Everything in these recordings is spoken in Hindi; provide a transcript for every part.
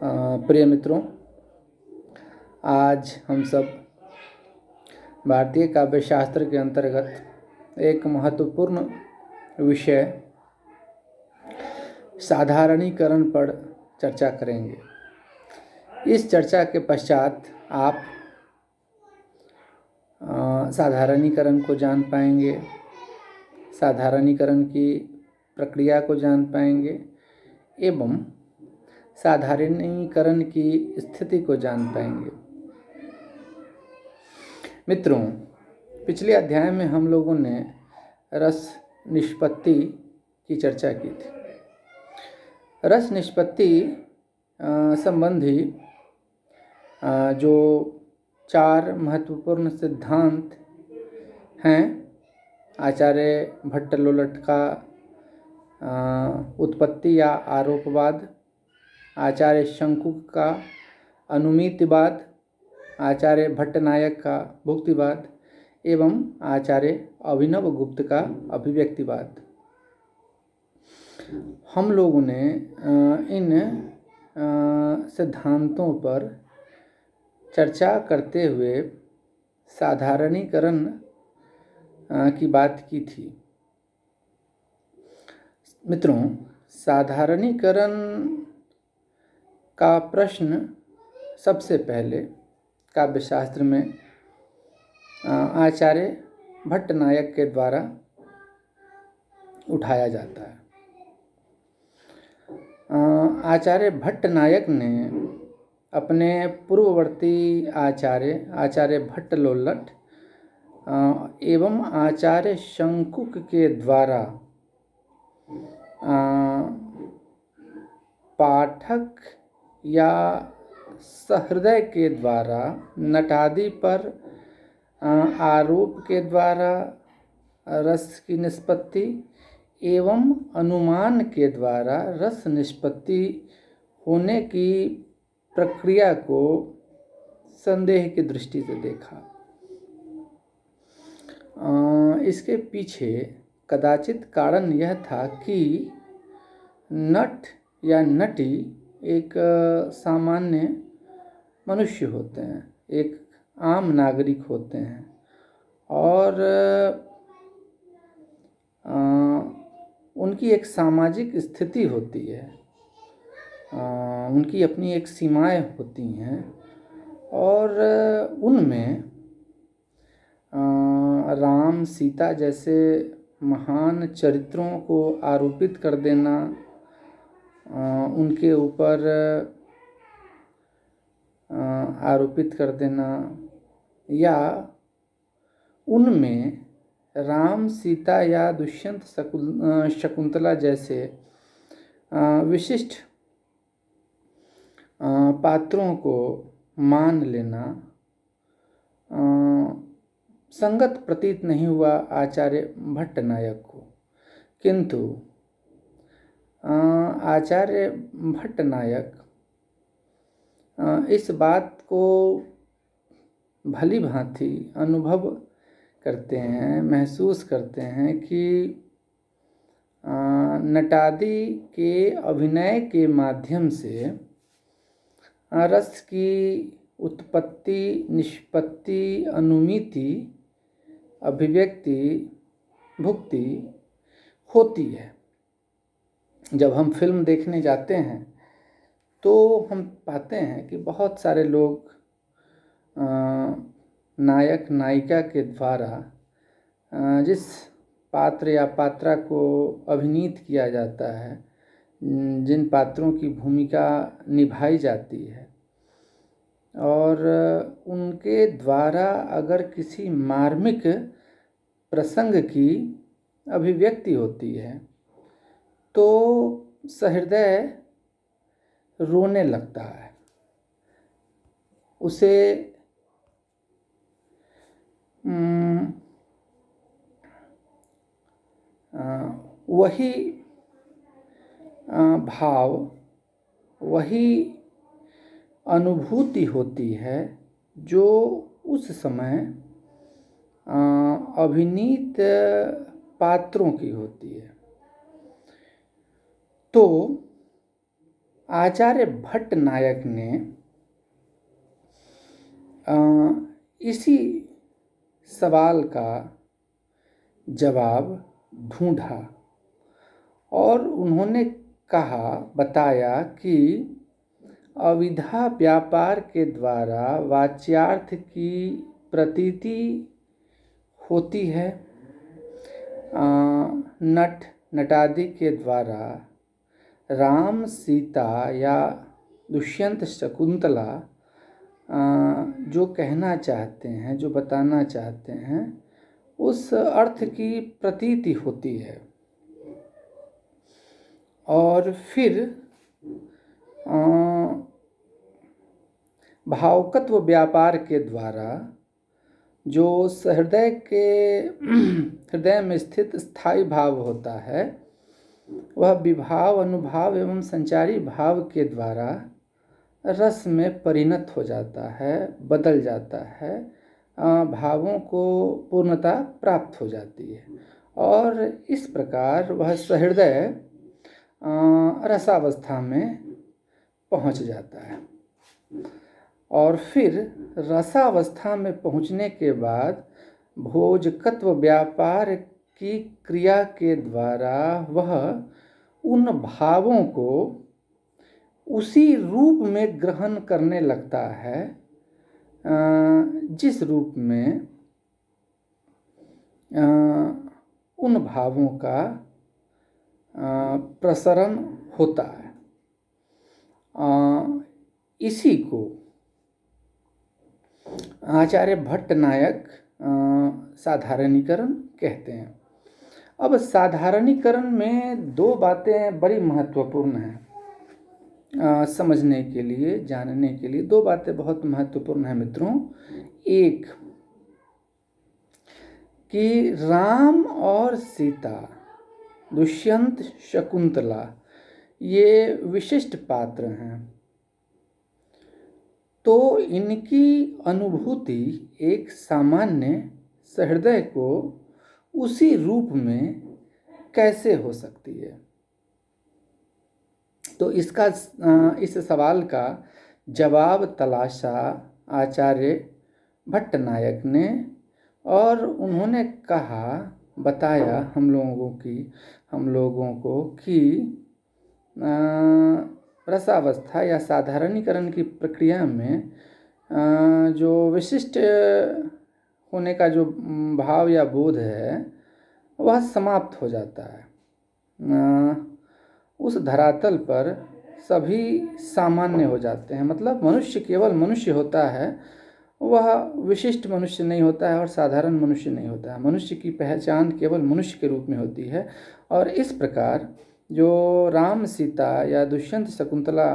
प्रिय मित्रों, आज हम सब भारतीय काव्य शास्त्र के अंतर्गत एक महत्वपूर्ण विषय साधारणीकरण पर चर्चा करेंगे। इस चर्चा के पश्चात आप साधारणीकरण को जान पाएंगे, साधारणीकरण की प्रक्रिया को जान पाएंगे एवं साधारणीकरण की स्थिति को जान पाएंगे। मित्रों, पिछले अध्याय में हम लोगों ने रस निष्पत्ति की चर्चा की थी। रस निष्पत्ति संबंधी जो 4 महत्वपूर्ण सिद्धांत हैं, आचार्य भट्टलोलट का उत्पत्ति या आरोपवाद, आचार्य शंकुक का अनुमितिवाद, आचार्य भट्टनायक का भुक्तिवाद एवं आचार्य अभिनवगुप्त का अभिव्यक्तिवाद। हम लोगों ने इन सिद्धांतों पर चर्चा करते हुए साधारणीकरण की बात की थी। मित्रों, साधारणीकरण का प्रश्न सबसे पहले काव्यशास्त्र में आचार्य भट्टनायक के द्वारा उठाया जाता है। आचार्य भट्टनायक ने अपने पूर्ववर्ती आचार्य भट्टलोलट एवं आचार्य शंकुक के द्वारा पाठक या सहृदय के द्वारा नटादि पर आरोप के द्वारा रस की निष्पत्ति एवं अनुमान के द्वारा रस निष्पत्ति होने की प्रक्रिया को संदेह की दृष्टि से देखा। इसके पीछे कदाचित कारण यह था कि नट या नटी एक सामान्य मनुष्य होते हैं, एक आम नागरिक होते हैं और उनकी एक सामाजिक स्थिति होती है, उनकी अपनी एक सीमाएं होती हैं और उनमें राम सीता जैसे महान चरित्रों को आरोपित कर देना, उनके ऊपर आरोपित कर देना या उनमें राम सीता या दुष्यंत शकुंतला जैसे विशिष्ट पात्रों को मान लेना संगत प्रतीत नहीं हुआ आचार्य भट्टनायक को। किंतु आचार्य भट्टनायक इस बात को भली भांति अनुभव करते हैं, महसूस करते हैं कि नटादि के अभिनय के माध्यम से रस की उत्पत्ति, निष्पत्ति, अनुमिति, अभिव्यक्ति, भुक्ति होती है। जब हम फिल्म देखने जाते हैं तो हम पाते हैं कि बहुत सारे लोग नायक नायिका के द्वारा जिस पात्र या पात्रा को अभिनीत किया जाता है, जिन पात्रों की भूमिका निभाई जाती है और उनके द्वारा अगर किसी मार्मिक प्रसंग की अभिव्यक्ति होती है तो सहृदय रोने लगता है, उसे वही भाव, वही अनुभूति होती है जो उस समय अभिनीत पात्रों की होती है। तो आचार्य भट्ट नायक ने इसी सवाल का जवाब ढूंढा और उन्होंने बताया कि अविधा व्यापार के द्वारा वाच्यार्थ की प्रतीति होती है। नट नटादि के द्वारा राम सीता या दुष्यंत शकुंतला जो कहना चाहते हैं, जो बताना चाहते हैं, उस अर्थ की प्रतीति होती है। और फिर भावकत्व व्यापार के द्वारा जो हृदय में स्थित स्थायी भाव होता है, वह विभाव, अनुभाव एवं संचारी भाव के द्वारा रस में परिणत हो जाता है, बदल जाता है, भावों को पूर्णता प्राप्त हो जाती है और इस प्रकार वह सहृदय रसावस्था में पहुंच जाता है। और फिर रसावस्था में पहुंचने के बाद भोजकत्व व्यापार की क्रिया के द्वारा वह उन भावों को उसी रूप में ग्रहण करने लगता है जिस रूप में उन भावों का प्रसरण होता है। इसी को आचार्य भट्ट नायक साधारणीकरण कहते हैं। अब साधारणीकरण में दो बातें बड़ी महत्वपूर्ण हैं समझने के लिए, जानने के लिए। दो बातें बहुत महत्वपूर्ण हैं मित्रों। एक कि राम और सीता, दुष्यंत शकुंतला, ये विशिष्ट पात्र हैं, तो इनकी अनुभूति एक सामान्य सहृदय को उसी रूप में कैसे हो सकती है। तो इस सवाल का जवाब तलाशा आचार्य भट्ट नायक ने और उन्होंने बताया हम लोगों को कि रसावस्था या साधारणीकरण की प्रक्रिया में जो विशिष्ट होने का जो भाव या बोध है वह समाप्त हो जाता है। उस धरातल पर सभी सामान्य हो जाते हैं। मतलब मनुष्य केवल मनुष्य होता है, वह विशिष्ट मनुष्य नहीं होता है और साधारण मनुष्य नहीं होता है। मनुष्य की पहचान केवल मनुष्य के रूप में होती है। और इस प्रकार जो राम सीता या दुष्यंत शकुंतला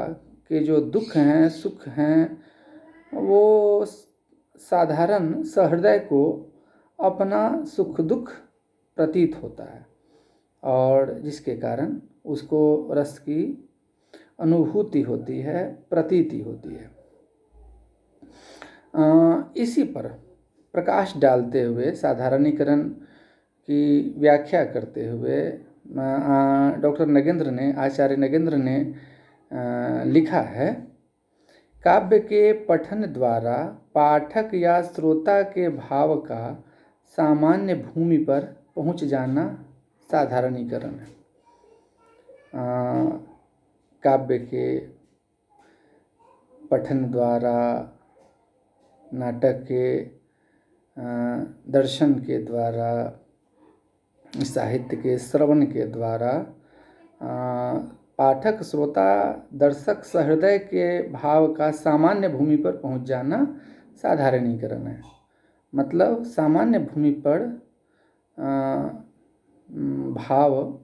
के जो दुख हैं, सुख हैं, वो साधारण सहृदय को अपना सुख दुख प्रतीत होता है और जिसके कारण उसको रस की अनुभूति होती है, प्रतीति होती है। इसी पर प्रकाश डालते हुए, साधारणीकरण की व्याख्या करते हुए आचार्य नगेंद्र ने लिखा है, काव्य के पठन द्वारा पाठक या श्रोता के भाव का सामान्य भूमि पर पहुंच जाना साधारणीकरण है। काव्य के पठन द्वारा, नाटक के दर्शन के द्वारा, साहित्य के श्रवण के द्वारा पाठक, श्रोता, दर्शक सहृदय के भाव का सामान्य भूमि पर पहुंच जाना साधारणीकरण है। मतलब सामान्य भूमि पर भाव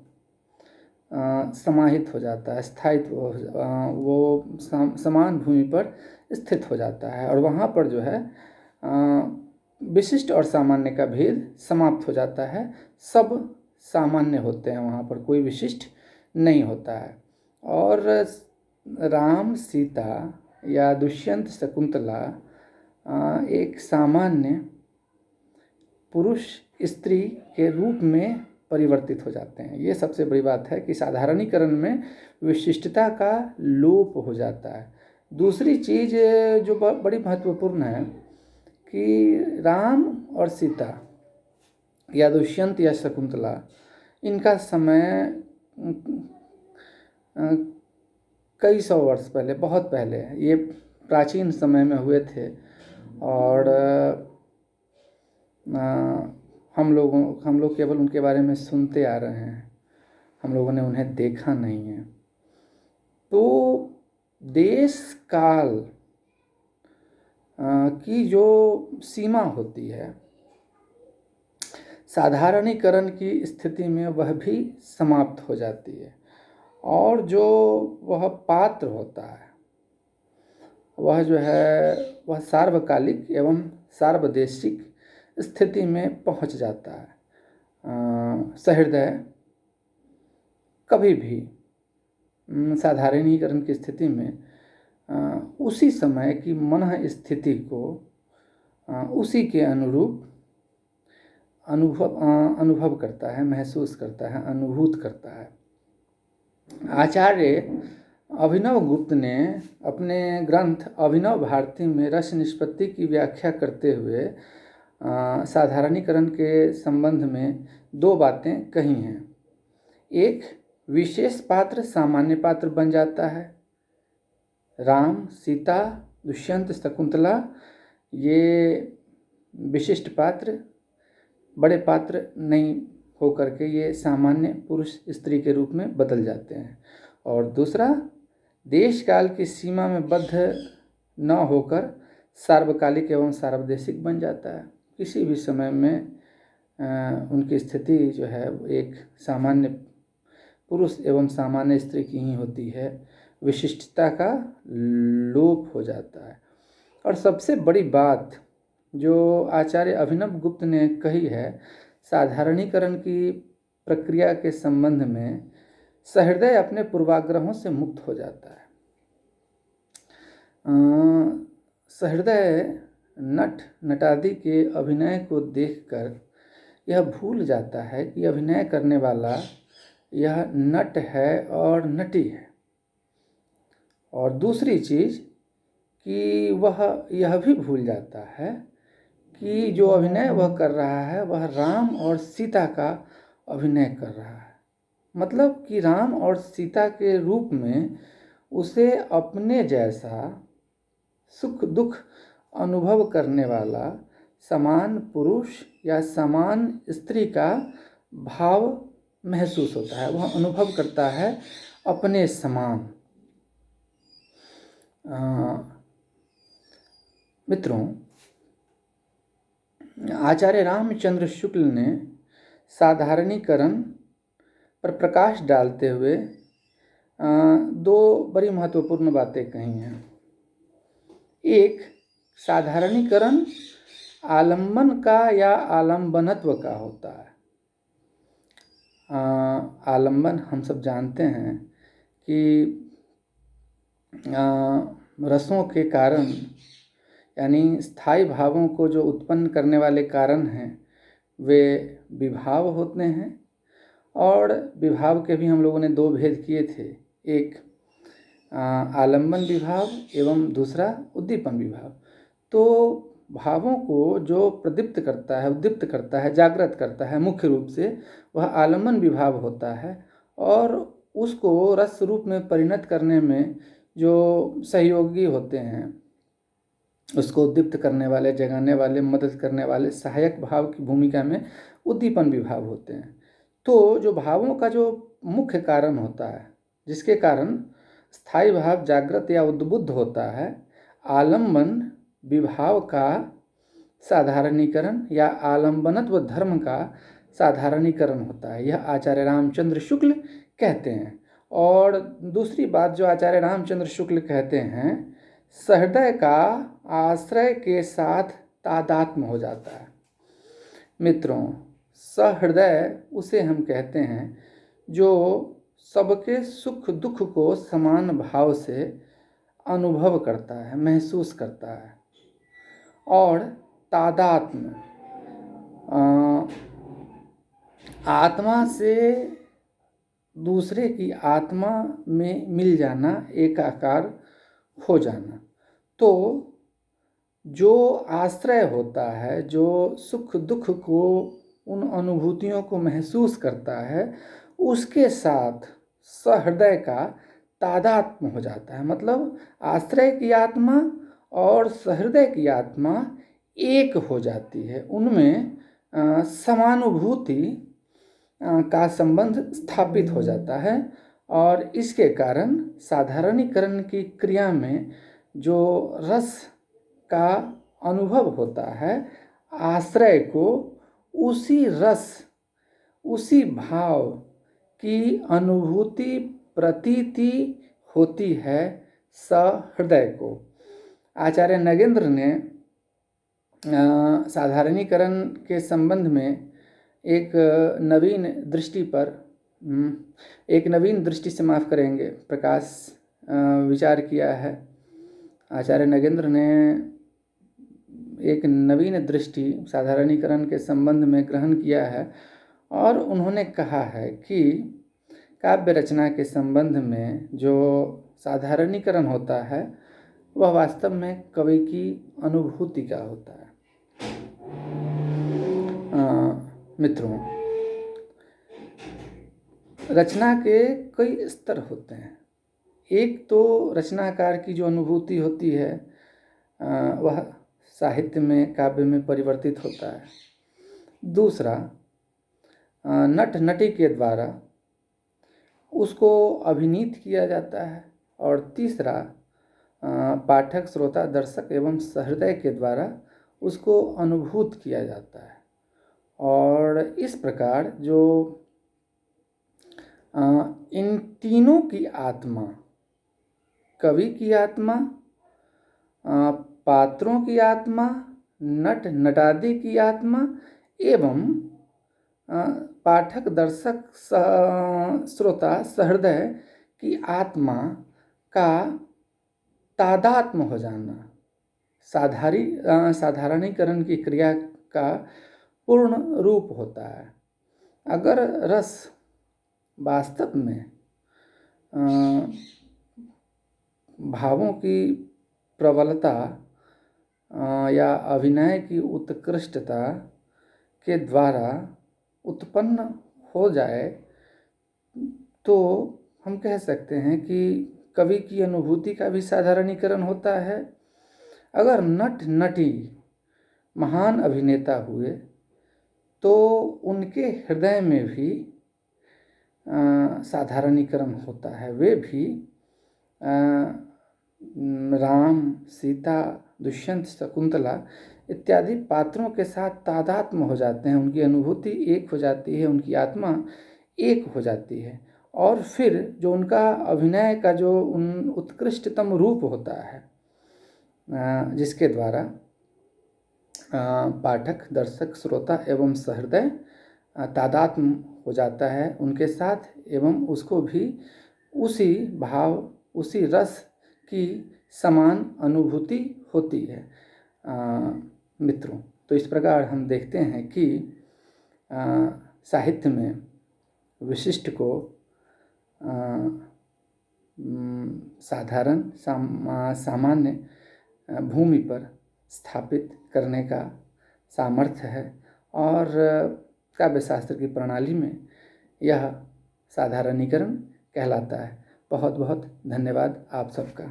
समाहित हो जाता है, स्थायित्व वो समान भूमि पर स्थित हो जाता है और वहाँ पर जो है विशिष्ट और सामान्य का भेद समाप्त हो जाता है। सब सामान्य होते हैं, वहाँ पर कोई विशिष्ट नहीं होता है। और राम सीता या दुष्यंत शकुंतला एक सामान्य पुरुष स्त्री के रूप में परिवर्तित हो जाते हैं। ये सबसे बड़ी बात है कि साधारणीकरण में विशिष्टता का लोप हो जाता है। दूसरी चीज़ जो बड़ी महत्वपूर्ण है कि राम और सीता या दुष्यंत या शकुंतला, इनका समय कई सौ वर्ष पहले, बहुत पहले, ये प्राचीन समय में हुए थे। और हम लोग केवल उनके बारे में सुनते आ रहे हैं, हम लोगों ने उन्हें देखा नहीं है। तो देश काल की जो सीमा होती है, साधारणीकरण की स्थिति में वह भी समाप्त हो जाती है। और जो वह पात्र होता है वह जो है वह सार्वकालिक एवं सार्वदेशिक स्थिति में पहुंच जाता है। सहृदय कभी भी साधारणीकरण की स्थिति में उसी समय की मन स्थिति को उसी के अनुरूप अनुभव करता है, महसूस करता है, अनुभूत करता है। आचार्य अभिनव गुप्त ने अपने ग्रंथ अभिनव भारती में रस निष्पत्ति की व्याख्या करते हुए साधारणीकरण के संबंध में दो बातें कही हैं। एक, विशेष पात्र सामान्य पात्र बन जाता है। राम, सीता, दुष्यंत, शकुंतला, ये विशिष्ट पात्र, बड़े पात्र नहीं होकर के ये सामान्य पुरुष स्त्री के रूप में बदल जाते हैं। और दूसरा, देश काल की सीमा में बद्ध न होकर सार्वकालिक एवं सार्वदेशिक बन जाता है। किसी भी समय में उनकी स्थिति जो है एक सामान्य पुरुष एवं सामान्य स्त्री की ही होती है, विशिष्टता का लोप हो जाता है। और सबसे बड़ी बात जो आचार्य अभिनव गुप्त ने कही है, साधारणीकरण की प्रक्रिया के संबंध में सहृदय अपने पूर्वाग्रहों से मुक्त हो जाता है। सहृदय नट नटादि के अभिनय को देखकर यह भूल जाता है कि अभिनय करने वाला यह नट है और नटी है। और दूसरी चीज़ कि वह यह भी भूल जाता है कि जो अभिनय वह कर रहा है वह राम और सीता का अभिनय कर रहा है। मतलब कि राम और सीता के रूप में उसे अपने जैसा सुख दुख अनुभव करने वाला समान पुरुष या समान स्त्री का भाव महसूस होता है, वह अनुभव करता है अपने समान। मित्रों, आचार्य रामचंद्र शुक्ल ने साधारणीकरण पर प्रकाश डालते हुए दो बड़ी महत्वपूर्ण बातें कही हैं। एक, साधारणीकरण आलंबन का या आलंबनत्व का होता है। आलंबन हम सब जानते हैं कि रसों के कारण, यानी स्थायी भावों को जो उत्पन्न करने वाले कारण हैं वे विभाव होते हैं। और विभाव के भी हम लोगों ने दो भेद किए थे, एक आलंबन विभाव एवं दूसरा उद्दीपन विभाव। तो भावों को जो प्रदीप्त करता है, उद्दीप्त करता है, जागृत करता है, मुख्य रूप से वह आलंबन विभाव होता है। और उसको रस रूप में परिणत करने में जो सहयोगी होते हैं, उसको उद्दीप्त करने वाले, जगाने वाले, मदद करने वाले सहायक भाव की भूमिका में उद्दीपन विभाव होते हैं। तो जो भावों का जो मुख्य कारण होता है, जिसके कारण स्थायी भाव जागृत या उद्बुद्ध होता है, आलंबन विभाव का साधारणीकरण या आलंबनत्व धर्म का साधारणीकरण होता है, यह आचार्य रामचंद्र शुक्ल कहते हैं। और दूसरी बात जो आचार्य रामचंद्र शुक्ल कहते हैं, सहृदय का आश्रय के साथ तादात्म्य हो जाता है। मित्रों, सहृदय उसे हम कहते हैं जो सबके सुख दुख को समान भाव से अनुभव करता है, महसूस करता है। और तादात्म्य आत्मा से दूसरे की आत्मा में मिल जाना, एकाकार हो जाना। तो जो आश्रय होता है, जो सुख दुख को, उन अनुभूतियों को महसूस करता है, उसके साथ सहृदय का तादात्म्य हो जाता है। मतलब आश्रय की आत्मा और सहृदय की आत्मा एक हो जाती है, उनमें समानुभूति का संबंध स्थापित हो जाता है। और इसके कारण साधारणीकरण की क्रिया में जो रस का अनुभव होता है, आश्रय को उसी रस, उसी भाव की अनुभूति प्रतीति होती है सहृदय को। आचार्य नगेंद्र ने साधारणीकरण के संबंध में एक नवीन दृष्टि पर, एक नवीन दृष्टि से माफ़ करेंगे, प्रकाश विचार किया है। आचार्य नगेंद्र ने एक नवीन दृष्टि साधारणीकरण के संबंध में ग्रहण किया है और उन्होंने कहा है कि काव्य रचना के संबंध में जो साधारणीकरण होता है वह वास्तव में कवि की अनुभूति का होता है। मित्रों, रचना के कई स्तर होते हैं। एक तो रचनाकार की जो अनुभूति होती है वह साहित्य में, काव्य में परिवर्तित होता है। दूसरा, नट नटी के द्वारा उसको अभिनीत किया जाता है। और तीसरा, पाठक, श्रोता, दर्शक एवं सहृदय के द्वारा उसको अनुभूत किया जाता है। और इस प्रकार जो इन तीनों की आत्मा, कवि की आत्मा, पात्रों की आत्मा, नट नटादि की आत्मा एवं पाठक, दर्शक, श्रोता, सहृदय की आत्मा का तादात्म्य हो जाना साधारणीकरण की क्रिया का पूर्ण रूप होता है। अगर रस वास्तव में भावों की प्रबलता या अभिनय की उत्कृष्टता के द्वारा उत्पन्न हो जाए तो हम कह सकते हैं कि कवि की अनुभूति का भी साधारणीकरण होता है। अगर नट नटी महान अभिनेता हुए तो उनके हृदय में भी साधारणीकरण होता है। वे भी राम, सीता, दुष्यंत, शकुंतला इत्यादि पात्रों के साथ तादात्म्य हो जाते हैं। उनकी अनुभूति एक हो जाती है, उनकी आत्मा एक हो जाती है। और फिर जो उनका अभिनय का जो उत्कृष्टतम रूप होता है, जिसके द्वारा पाठक, दर्शक, श्रोता एवं सहृदय तादात्म्य हो जाता है उनके साथ, एवं उसको भी उसी भाव, उसी रस की समान अनुभूति होती है। मित्रों, तो इस प्रकार हम देखते हैं कि साहित्य में विशिष्ट को साधारण, सामान्य भूमि पर स्थापित करने का सामर्थ्य है। और काव्य शास्त्र की प्रणाली में यह साधारणीकरण कहलाता है। बहुत बहुत धन्यवाद आप सबका।